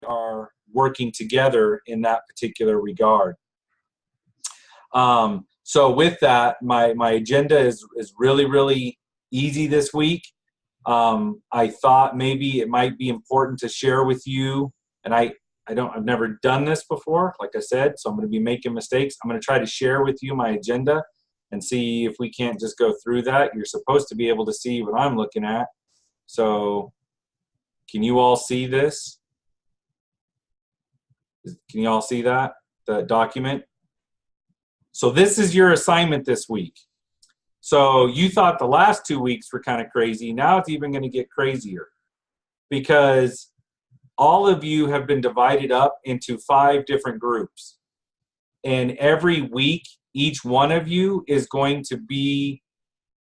are working together in that particular regard. So with that, my agenda is really, really easy this week. I thought maybe it might be important to share with you, and I've never done this before, like I said, so I'm going to be making mistakes. I'm going to try to share with you my agenda and see if we can't just go through that. You're supposed to be able to see what I'm looking at. So can you all see this? Can you all see that, the document? So this is your assignment this week. So you thought the last 2 weeks were kind of crazy. Now it's even going to get crazier because all of you have been divided up into 5 different groups. And every week, each one of you is going to be,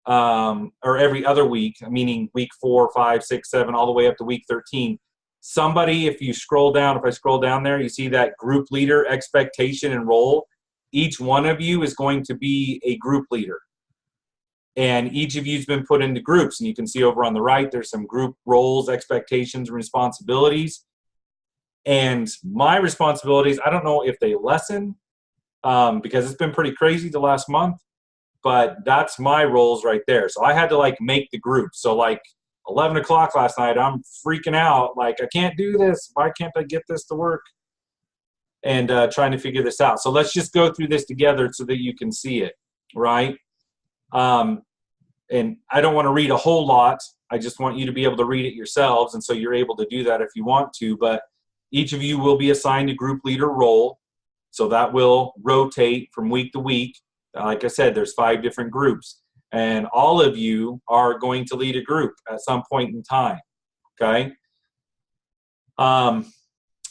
or every other week, meaning week 4, 5, 6, 7, all the way up to week 13, somebody, if you scroll down, if I scroll down there, you see that group leader, expectation, and role. Each one of you is going to be a group leader. And each of you has been put into groups. And you can see over on the right, there's some group roles, expectations, and responsibilities. And my responsibilities, I don't know if they lessen because it's been pretty crazy the last month, but that's my roles right there. So I had to like make the group. So like 11 o'clock last night, I'm freaking out. Like, I can't do this. Why can't I get this to work? And trying to figure this out. So let's just go through this together so that you can see it, right? And I don't want to read a whole lot. I just want you to be able to read it yourselves. And so you're able to do that if you want to. But each of you will be assigned a group leader role. So that will rotate from week to week. Like I said, there's 5 different groups. And all of you are going to lead a group at some point in time. Okay?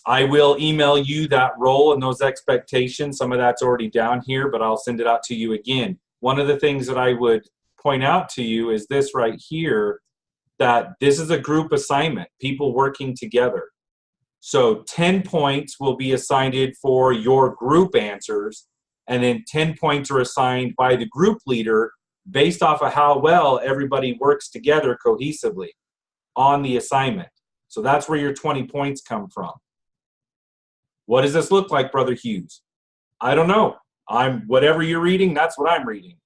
I will email you that role and those expectations. Some of that's already down here, but I'll send it out to you again. One of the things that I would point out to you is this right here, that this is a group assignment, people working together. So 10 points will be assigned for your group answers, and then 10 points are assigned by the group leader based off of how well everybody works together cohesively on the assignment. So that's where your 20 points come from. What does this look like, Brother Hughes? I don't know. Whatever you're reading, that's what I'm reading.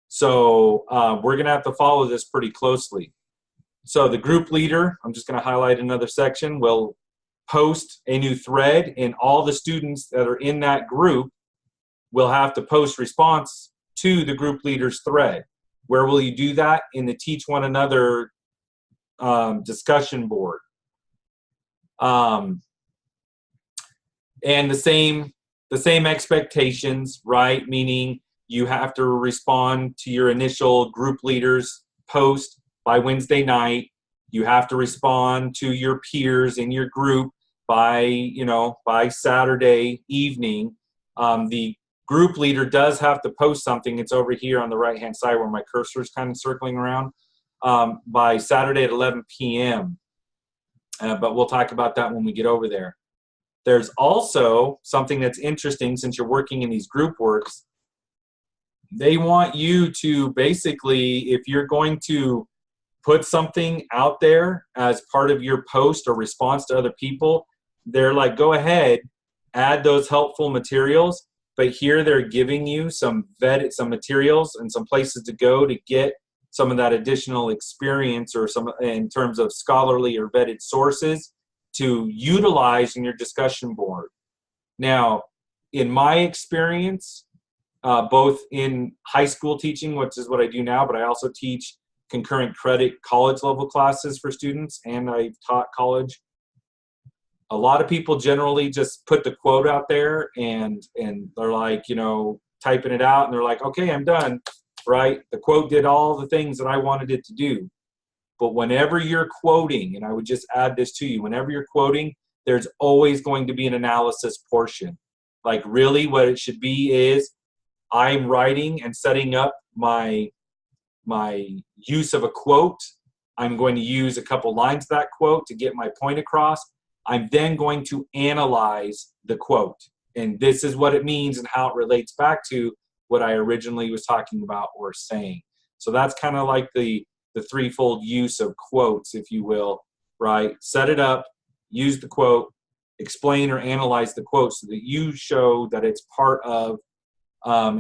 So we're going to have to follow this pretty closely. So the group leader, I'm just going to highlight another section, will post a new thread, and all the students that are in that group will have to post response to the group leader's thread. Where will you do that? In the Teach One Another discussion board. And the same expectations, right? Meaning you have to respond to your initial group leader's post by Wednesday night. You have to respond to your peers in your group by Saturday evening. The group leader does have to post something. It's over here on the right-hand side where my cursor is kind of circling around, by Saturday at 11 p.m. But we'll talk about that when we get over there. There's also something that's interesting since you're working in these group works. They want you to basically, if you're going to put something out there as part of your post or response to other people, they're like, go ahead, add those helpful materials. But here they're giving you some materials and some places to go to get some of that additional experience or some in terms of scholarly or vetted sources to utilize in your discussion board. Now, in my experience, both in high school teaching, which is what I do now, but I also teach concurrent credit college level classes for students, and I've taught college. A lot of people generally just put the quote out there and they're like, typing it out, and they're like, okay, I'm done, right? The quote did all the things that I wanted it to do. But whenever you're quoting, and I would just add this to you, whenever you're quoting, there's always going to be an analysis portion. Like really what it should be is I'm writing and setting up my use of a quote. I'm going to use a couple lines of that quote to get my point across. I'm then going to analyze the quote. And this is what it means and how it relates back to what I originally was talking about or saying. So that's kind of like the threefold use of quotes, if you will, right? Set it up, use the quote, explain or analyze the quote so that you show that it's part of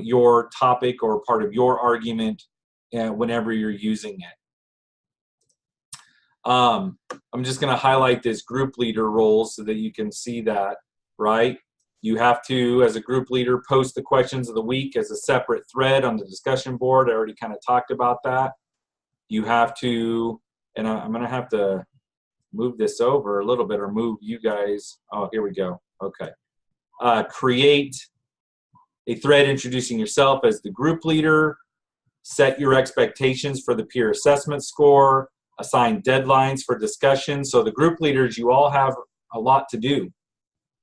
your topic or part of your argument whenever you're using it. I'm just going to highlight this group leader role so that you can see that, right? You have to, as a group leader, post the questions of the week as a separate thread on the discussion board. I already kind of talked about that. You have to, and I'm going to have to move this over a little bit or move you guys. Oh, here we go. Okay. Create a thread introducing yourself as the group leader. Set your expectations for the peer assessment score. Assign deadlines for discussion. So the group leaders, you all have a lot to do.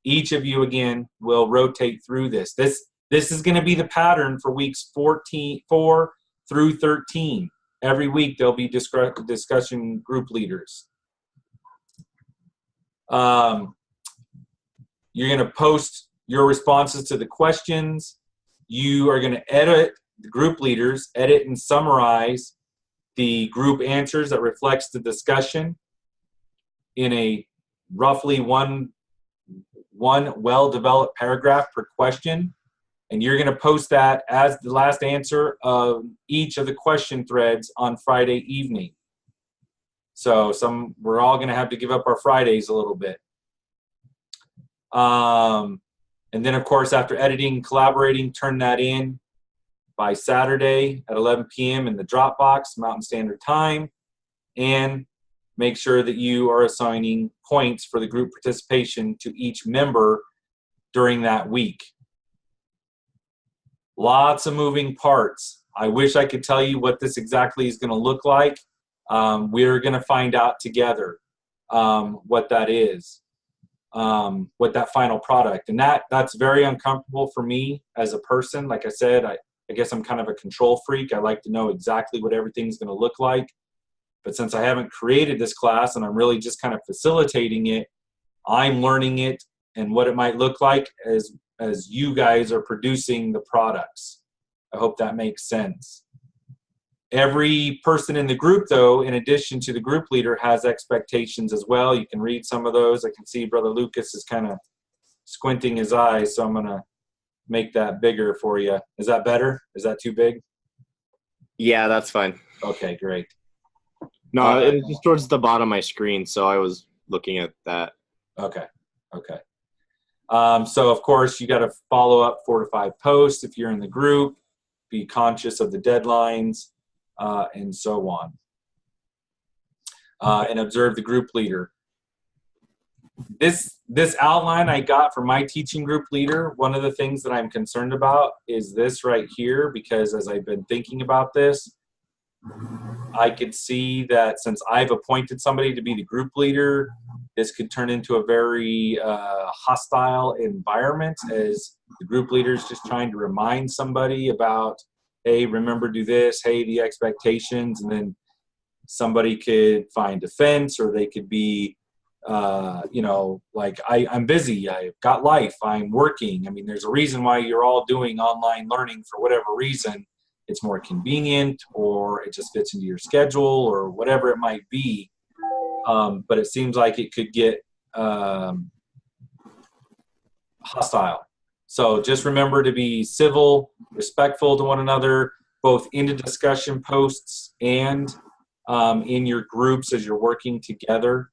Each of you, again, will rotate through this. This is going to be the pattern for weeks 4 through 13. Every week there'll be discussion group leaders. You're going to post your responses to the questions. You are going to edit, the group leaders, edit and summarize the group answers that reflects the discussion in a roughly one well-developed paragraph per question. And you're going to post that as the last answer of each of the question threads on Friday evening. So we're all going to have to give up our Fridays a little bit. And then, of course, after editing and collaborating, turn that in by Saturday at 11 p.m. in the Dropbox, Mountain Standard Time, and make sure that you are assigning points for the group participation to each member during that week. Lots of moving parts. I wish I could tell you what this exactly is going to look like. We're going to find out together what that is, what that final product. And that's very uncomfortable for me as a person. Like I said, I guess I'm kind of a control freak. I like to know exactly what everything's going to look like. But since I haven't created this class and I'm really just kind of facilitating it, I'm learning it and what it might look like as you guys are producing the products. I hope that makes sense. Every person in the group, though, in addition to the group leader, has expectations as well. You can read some of those. I can see Brother Lucas is kind of squinting his eyes, so I'm going to make that bigger for you. Is that better? Is that too big? Yeah, that's fine. Okay, great. No, it was just towards the bottom of my screen, so I was looking at that. Okay. So, of course, you got to follow up 4 to 5 posts if you're in the group. Be conscious of the deadlines, and so on. And observe the group leader. This outline I got from my teaching group leader, one of the things that I'm concerned about is this right here, because as I've been thinking about this, I could see that since I've appointed somebody to be the group leader, this could turn into a very hostile environment as the group leader is just trying to remind somebody about, hey, remember, do this, hey, the expectations, and then somebody could find offense, or they could be, like, I'm busy, I've got life, I'm working. I mean, there's a reason why you're all doing online learning for whatever reason. It's more convenient, or it just fits into your schedule, or whatever it might be. But it seems like it could get hostile. So just remember to be civil, respectful to one another, both in the discussion posts and in your groups as you're working together.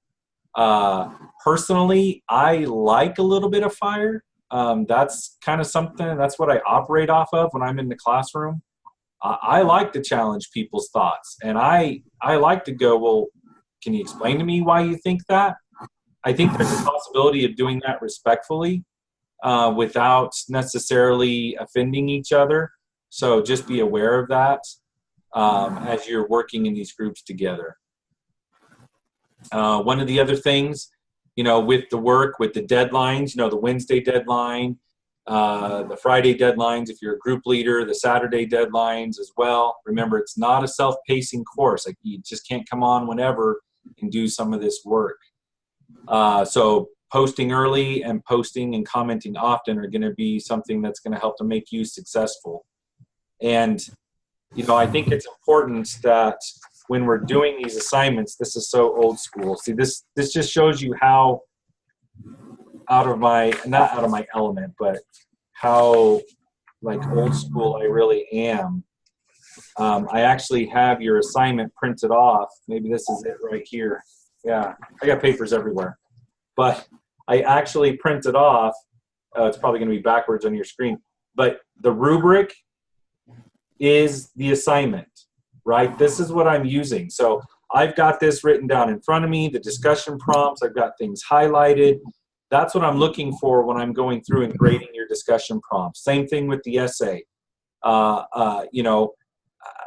Personally, I like a little bit of fire. That's kind of something, that's what I operate off of when I'm in the classroom. I like to challenge people's thoughts, and I like to go, well, can you explain to me why you think that? I think there's a possibility of doing that respectfully without necessarily offending each other. So just be aware of that as you're working in these groups together. One of the other things, with the work, with the deadlines, the Wednesday deadline, the Friday deadlines, if you're a group leader, the Saturday deadlines as well. Remember, it's not a self-pacing course. Like, you just can't come on whenever and do some of this work. So posting early and posting and commenting often are going to be something that's going to help to make you successful. And, I think it's important that when we're doing these assignments, this is so old school. See, this just shows you how not out of my element, but how like old school I really am. I actually have your assignment printed off. Maybe this is it right here. Yeah, I got papers everywhere. But I actually printed off, it's probably going to be backwards on your screen, but the rubric is the assignment, right? This is what I'm using. So I've got this written down in front of me, the discussion prompts, I've got things highlighted. That's what I'm looking for when I'm going through and grading your discussion prompts. Same thing with the essay. You know,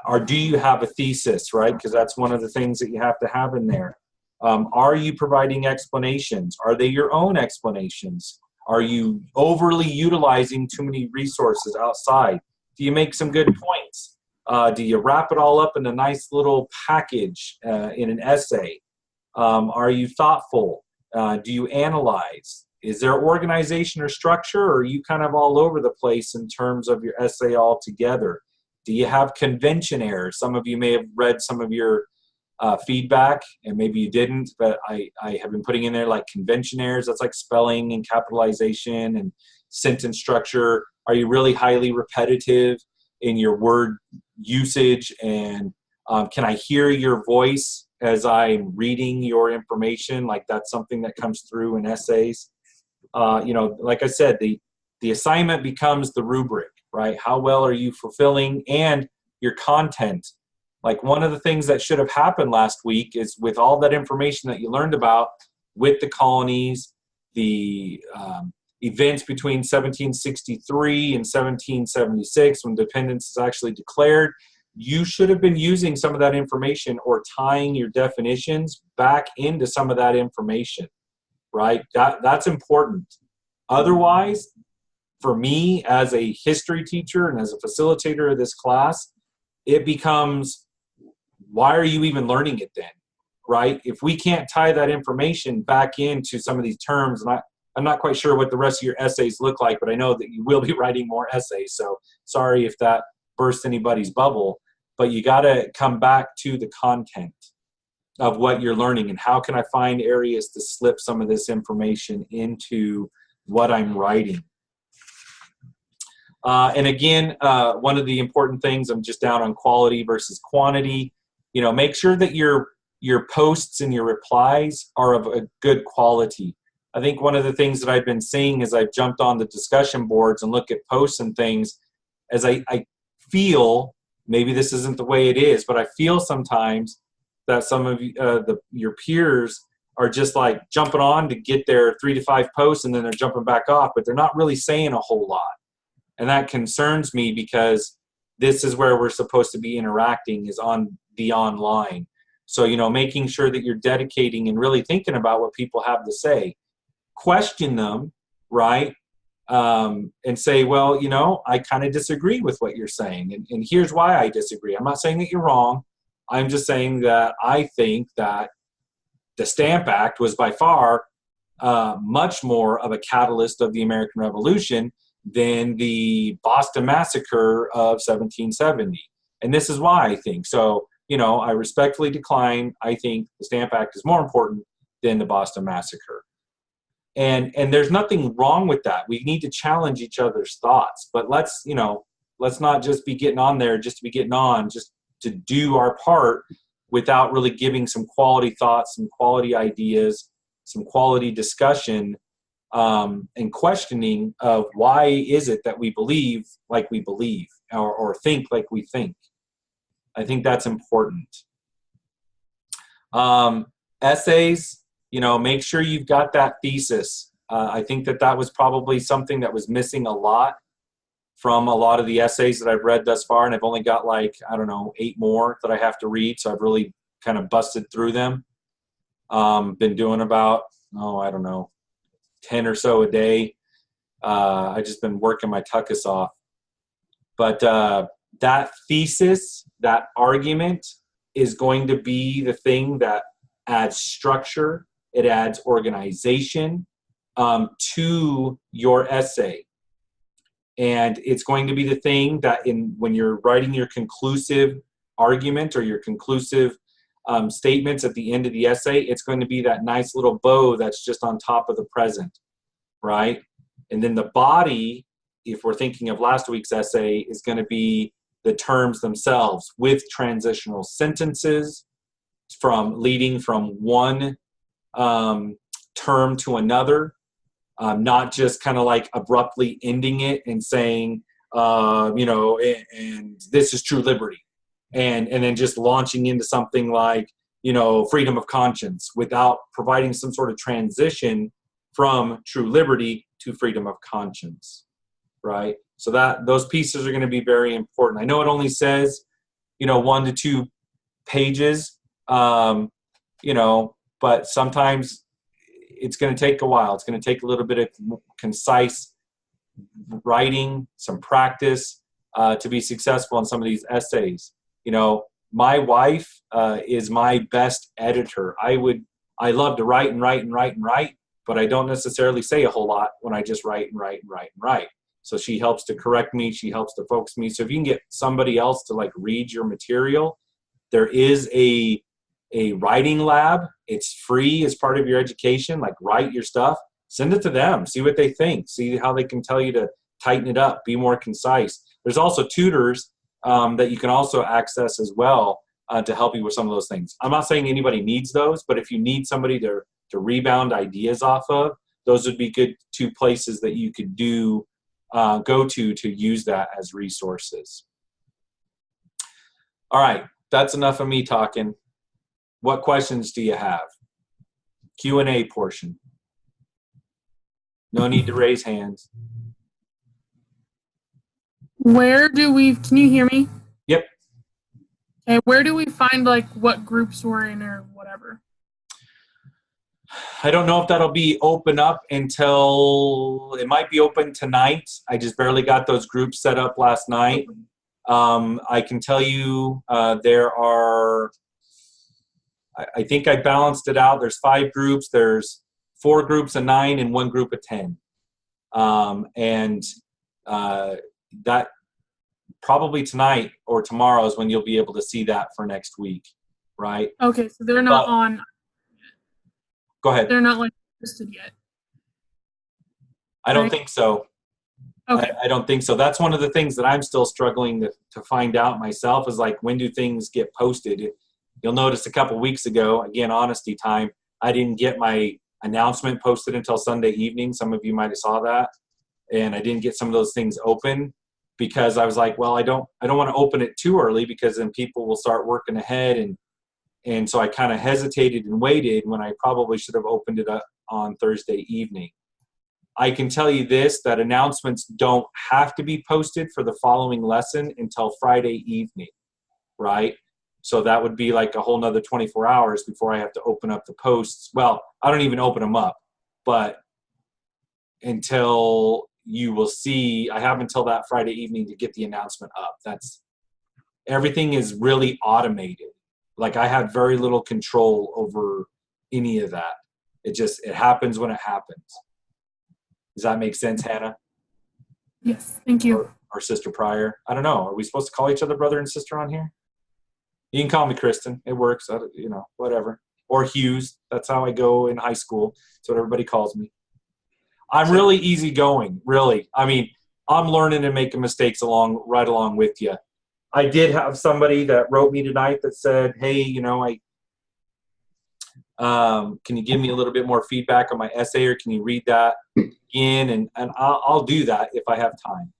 or do you have a thesis, right? Because that's one of the things that you have to have in there. Are you providing explanations? Are they your own explanations? Are you overly utilizing too many resources outside? Do you make some good points? Do you wrap it all up in a nice little package in an essay? Are you thoughtful? Do you analyze? Is there organization or structure, or are you kind of all over the place in terms of your essay altogether? Do you have convention errors? Some of you may have read some of your feedback, and maybe you didn't, but I have been putting in there like convention errors. That's like spelling and capitalization and sentence structure. Are you really highly repetitive in your word usage? And can I hear your voice as I'm reading your information? Like that's something that comes through in essays. You know, like I said, the assignment becomes the rubric, right? How well are you fulfilling, and your content. Like one of the things that should have happened last week is with all that information that you learned about with the colonies, the events between 1763 and 1776 when independence is actually declared, you should have been using some of that information or tying your definitions back into some of that information, right? That's important. Otherwise, for me as a history teacher and as a facilitator of this class, it becomes, why are you even learning it then, right? If we can't tie that information back into some of these terms, and I'm not quite sure what the rest of your essays look like, but I know that you will be writing more essays, so sorry if that burst anybody's bubble, but you got to come back to the content of what you're learning, and how can I find areas to slip some of this information into what I'm writing. And again, one of the important things, I'm just down on quality versus quantity. You know, make sure that your posts and your replies are of a good quality. I think one of the things that I've been seeing as I've jumped on the discussion boards and look at posts and things, as I feel, maybe this isn't the way it is, but I feel sometimes that some of your peers are just like jumping on to get their 3 to 5 posts, and then they're jumping back off, but they're not really saying a whole lot. And that concerns me, because this is where we're supposed to be interacting, is on the online. So, you know, making sure that you're dedicating and really thinking about what people have to say. Question them, right? And say, well, you know, I kind of disagree with what you're saying. And here's why I disagree. I'm not saying that you're wrong. I'm just saying that I think that the Stamp Act was by far much more of a catalyst of the American Revolution than the Boston Massacre of 1770. And this is why I think. So, you know, I respectfully decline. I think the Stamp Act is more important than the Boston Massacre. And there's nothing wrong with that. We need to challenge each other's thoughts. But let's not just be getting on there just to be getting on, just to do our part without really giving some quality thoughts, some quality ideas, some quality discussion, and questioning of why is it that we believe like we believe, or think like we think. I think that's important. Essays, you know, make sure you've got that thesis. I think that was probably something that was missing a lot from a lot of the essays that I've read thus far, and I've only got like, I don't know, 8 more that I have to read, so I've really kind of busted through them. Been doing about, I don't know, 10 or so a day. I've just been working my tuchus off. But that thesis, that argument is going to be the thing that adds structure, it adds organization to your essay. And it's going to be the thing that when you're writing your conclusive argument or your conclusive statements at the end of the essay, it's going to be that nice little bow that's just on top of the present. right? And then the body, if we're thinking of last week's essay, is going to be the terms themselves with transitional sentences from leading from one term to another, not just kind of like abruptly ending it and saying, and this is true liberty. And then just launching into something like, freedom of conscience without providing some sort of transition from true liberty to freedom of conscience, right? So that those pieces are going to be very important. I know it only says, 1 to 2 pages, but sometimes it's going to take a while. It's going to take a little bit of concise writing, some practice to be successful in some of these essays. My wife is my best editor. I love to write and write and write and write, but I don't necessarily say a whole lot when I just write and write and write and write. So she helps to correct me. She helps to focus me. So if you can get somebody else to like read your material, there is a writing lab. It's free as part of your education. Like, write your stuff, send it to them, see what they think, see how they can tell you to tighten it up, be more concise. There's also tutors that you can also access as well to help you with some of those things. I'm not saying anybody needs those, but if you need somebody to rebound ideas off of, those would be good 2 places that you could go to use that as resources. All right, that's enough of me talking. What questions do you have? Q&A portion. No need to raise hands. Can you hear me? Yep. Okay, where do we find like what groups we're in or whatever? I don't know if that'll be open up until, it might be open tonight. I just barely got those groups set up last night. I can tell you there are, I think I balanced it out. There's 5 groups. There's 4 groups of 9 and 1 group of 10. That probably tonight or tomorrow is when you'll be able to see that for next week, right? Okay, so they're not on. Go ahead. They're not like listed yet. I don't think so. Okay. I don't think so. That's one of the things that I'm still struggling to find out myself is like, when do things get posted? You'll notice a couple weeks ago, again, honesty time, I didn't get my announcement posted until Sunday evening. Some of you might have saw that. And I didn't get some of those things open because I was like, well, I don't want to open it too early because then people will start working ahead. And so I kind of hesitated and waited when I probably should have opened it up on Thursday evening. I can tell you this, that announcements don't have to be posted for the following lesson until Friday evening, right? So that would be like a whole nother 24 hours before I have to open up the posts. Well, I don't even open them up, but until you will see, I have until that Friday evening to get the announcement up. Everything is really automated. Like, I have very little control over any of that. It happens when it happens. Does that make sense, Hannah? Yes, thank you. Or Sister Pryor? I don't know. Are we supposed to call each other brother and sister on here? You can call me Kristen. It works. Whatever. Or Hughes. That's how I go in high school. That's what everybody calls me. I'm really easygoing, really. I mean, I'm learning and making mistakes right along with you. I did have somebody that wrote me tonight that said, hey, can you give me a little bit more feedback on my essay, or can you read that again? And I'll do that if I have time.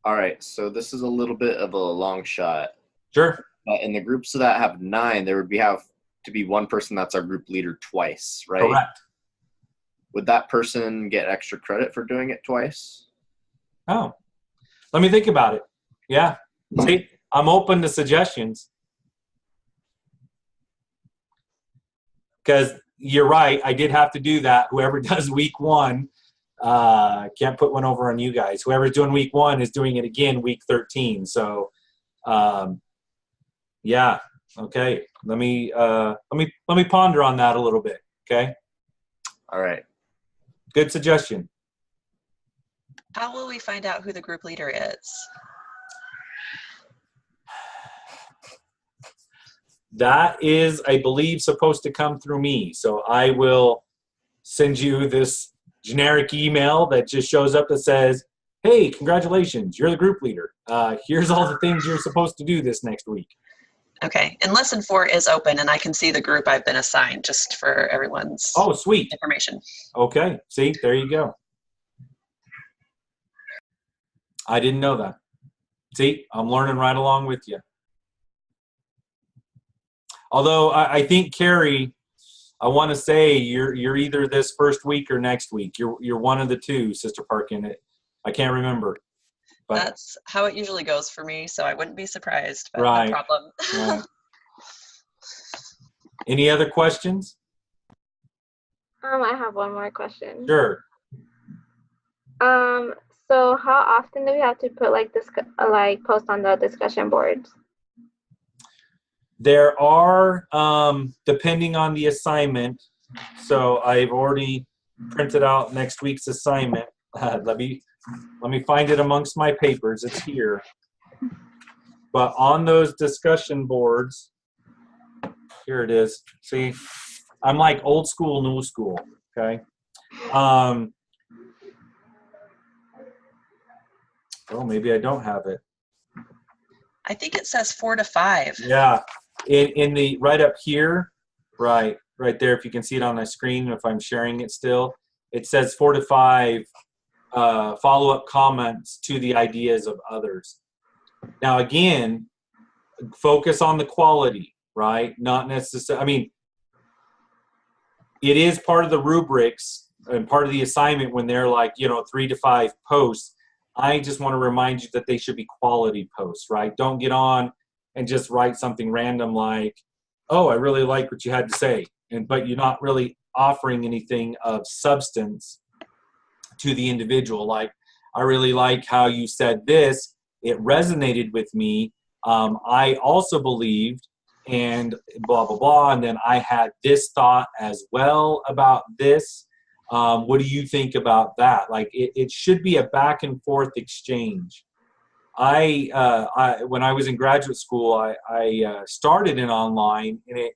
All right, so this is a little bit of a long shot. Sure. In the groups that have 9, there would have to be one person that's our group leader twice, right? Correct. Would that person get extra credit for doing it twice? Oh, let me think about it. Yeah. See, I'm open to suggestions. Because you're right, I did have to do that. Whoever does week 1, can't put one over on you guys. Whoever's doing week 1 is doing it again week 13. So, yeah, okay. Let me ponder on that a little bit. Okay. All right. Good suggestion. How will we find out who the group leader is? That is, I believe, supposed to come through me. So I will sends you this generic email that just shows up that says, hey, congratulations, you're the group leader. Here's all the things you're supposed to do this next week. Okay. And lesson 4 is open, and I can see the group I've been assigned, just for everyone's Oh, sweet. information. Okay. See, there you go. I didn't know that. See, I'm learning right along with you. Although I think, Carrie, I want to say you're either this first week or next week. You're one of the two, Sister Parkin. I can't remember. But That's how it usually goes for me, so I wouldn't be surprised. But Right. No problem. right. Any other questions? I have one more question. Sure. So how often do we have to put like post on the discussion boards? There are, depending on the assignment. So I've already printed out next week's assignment. Let me find it amongst my papers. It's here. But on those discussion boards, here it is. See, I'm like old school, new school. Okay. Oh, maybe I don't have it. I think it says 4 to 5. Yeah, in the right up here, right there. If you can see it on my screen, if I'm sharing it still, it says 4 to 5 follow-up comments to the ideas of others. Now, again, focus on the quality, right? Not necessarily. I mean, it is part of the rubrics and part of the assignment when they're like 3 to 5 posts. I just want to remind you that they should be quality posts, right? Don't get on and just write something random like, oh, I really like what you had to say, but you're not really offering anything of substance to the individual. Like, I really like how you said this. It resonated with me. I also believed and blah, blah, blah. And then I had this thought as well about this. What do you think about that? Like, it should be a back and forth exchange. When I was in graduate school, I started in online, and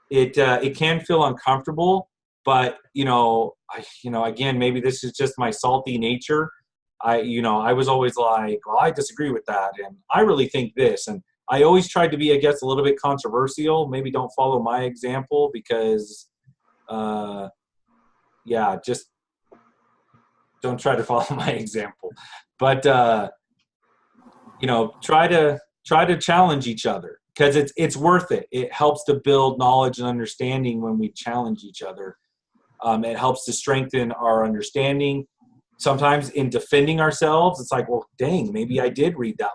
it can feel uncomfortable, but again, maybe this is just my salty nature. I was always like, well, I disagree with that, and I really think this, and I always tried to be, I guess, a little bit controversial. Maybe don't follow my example because, just don't try to follow my example. But try to challenge each other, because it's worth it. It helps to build knowledge and understanding when we challenge each other. It helps to strengthen our understanding. Sometimes in defending ourselves, it's like, well, dang, maybe I did read that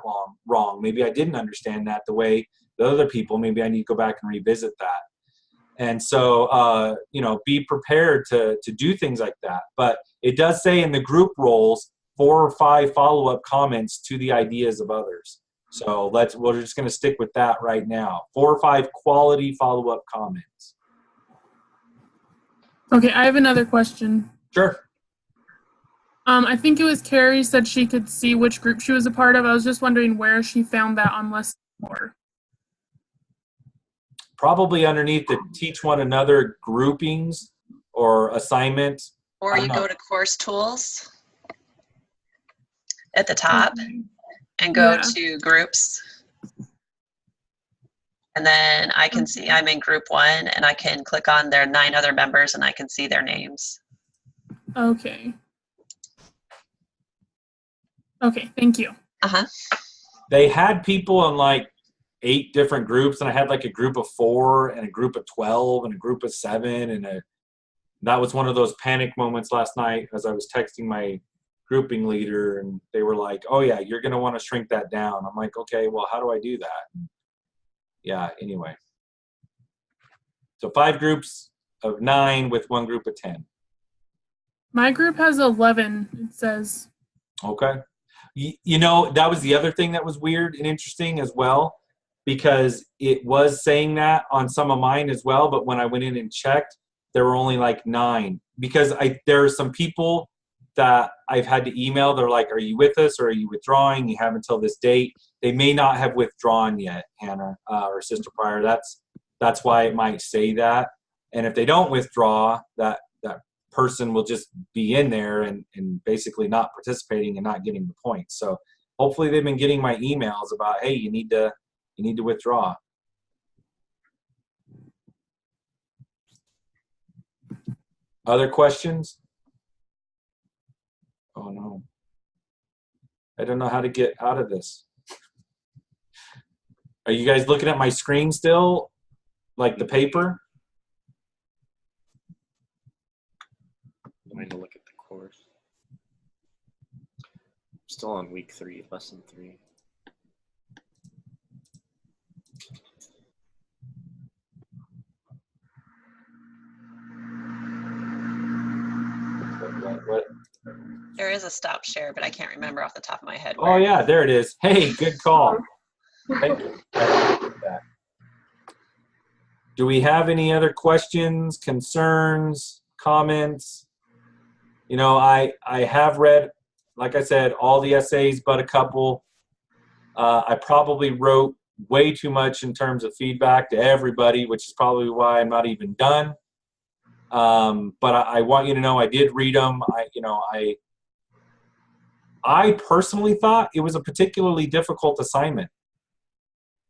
wrong. Maybe I didn't understand that the way the other people. Maybe I need to go back and revisit that. And so, be prepared to do things like that. But it does say in the group roles 4 or 5 follow-up comments to the ideas of others. So we're just going to stick with that right now. 4 or 5 quality follow-up comments. Okay, I have another question. Sure. I think it was Carrie said she could see which group she was a part of. I was just wondering where she found that on lesson 4. Probably underneath the teach one another groupings or assignments. Or you go to course tools at the top and go to groups. And then I can see I'm in group 1, and I can click on their 9 other members, and I can see their names. Okay. Okay, thank you. Uh-huh. They had people in like 8 different groups, and I had like a group of 4 and a group of 12 and a group of 7, and that was one of those panic moments last night as I was texting my grouping leader, and they were like, oh yeah, you're going to want to shrink that down. I'm like, okay, well, how do I do that? Yeah, anyway. So 5 groups of 9 with 1 group of 10. My group has 11, it says. Okay. That was the other thing that was weird and interesting as well, because it was saying that on some of mine as well, but when I went in and checked, there were only like 9, because there are some people that I've had to email. They're like, are you with us or are you withdrawing? You have until this date. They may not have withdrawn yet, Hannah or Sister Pryor. That's why it might say that. And if they don't withdraw, that person will just be in there and basically not participating and not getting the points. So hopefully they've been getting my emails about, hey, you need to withdraw. Other questions? Oh no. I don't know how to get out of this. Are you guys looking at my screen still? Like the paper? I'm going to look at the course. I'm still on week 3, lesson 3. What? There is a stop share, but I can't remember off the top of my head. Oh where. yeah, there it is. Hey, good call. Thank you. I appreciate that. Do we have any other questions, concerns, comments? You know, I have read, like I said, all the essays but a couple. I probably wrote way too much in terms of feedback to everybody, which is probably why I'm not even done. But I want you to know I did read them. I personally thought it was a particularly difficult assignment.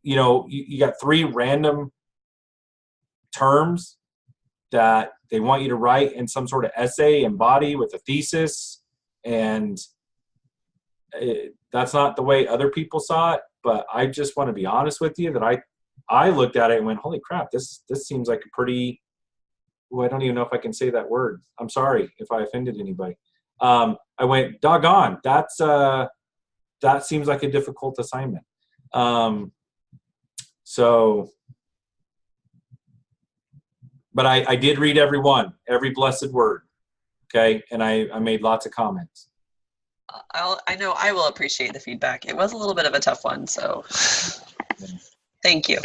You know, you got 3 random terms that they want you to write in some sort of essay and body with a thesis, and that's not the way other people saw it. But I just want to be honest with you that I looked at it and went, holy crap, this seems like a pretty, I don't even know if I can say that word. I'm sorry if I offended anybody. I went, doggone, that seems like a difficult assignment. But I did read every blessed word, okay? And I made lots of comments. I know I will appreciate the feedback. It was a little bit of a tough one, so thank you.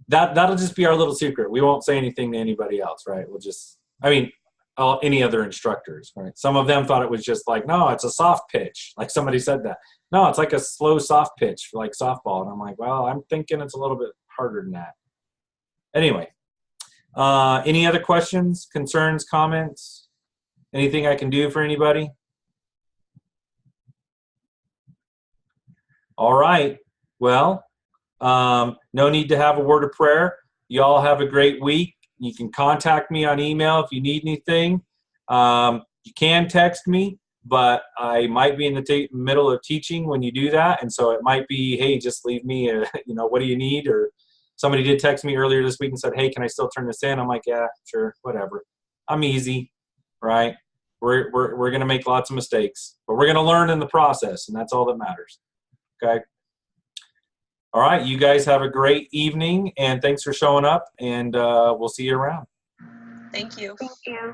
That'll just be our little secret. We won't say anything to anybody else, right? We'll just, any other instructors, right? Some of them thought it was just like, no, it's a soft pitch. Like somebody said that. No, it's like a slow soft pitch for like softball. And I'm like, well, I'm thinking it's a little bit harder than that. Anyway, any other questions, concerns, comments? Anything I can do for anybody? All right. Well, no need to have a word of prayer. You all have a great week. You can contact me on email if you need anything. You can text me, but I might be in the middle of teaching when you do that. And so it might be, hey, just leave me, what do you need? Or somebody did text me earlier this week and said, hey, can I still turn this in? I'm like, yeah, sure, whatever. I'm easy, right? We're going to make lots of mistakes, but we're going to learn in the process, and that's all that matters, okay? All right, you guys have a great evening, and thanks for showing up, and we'll see you around. Thank you. Thank you.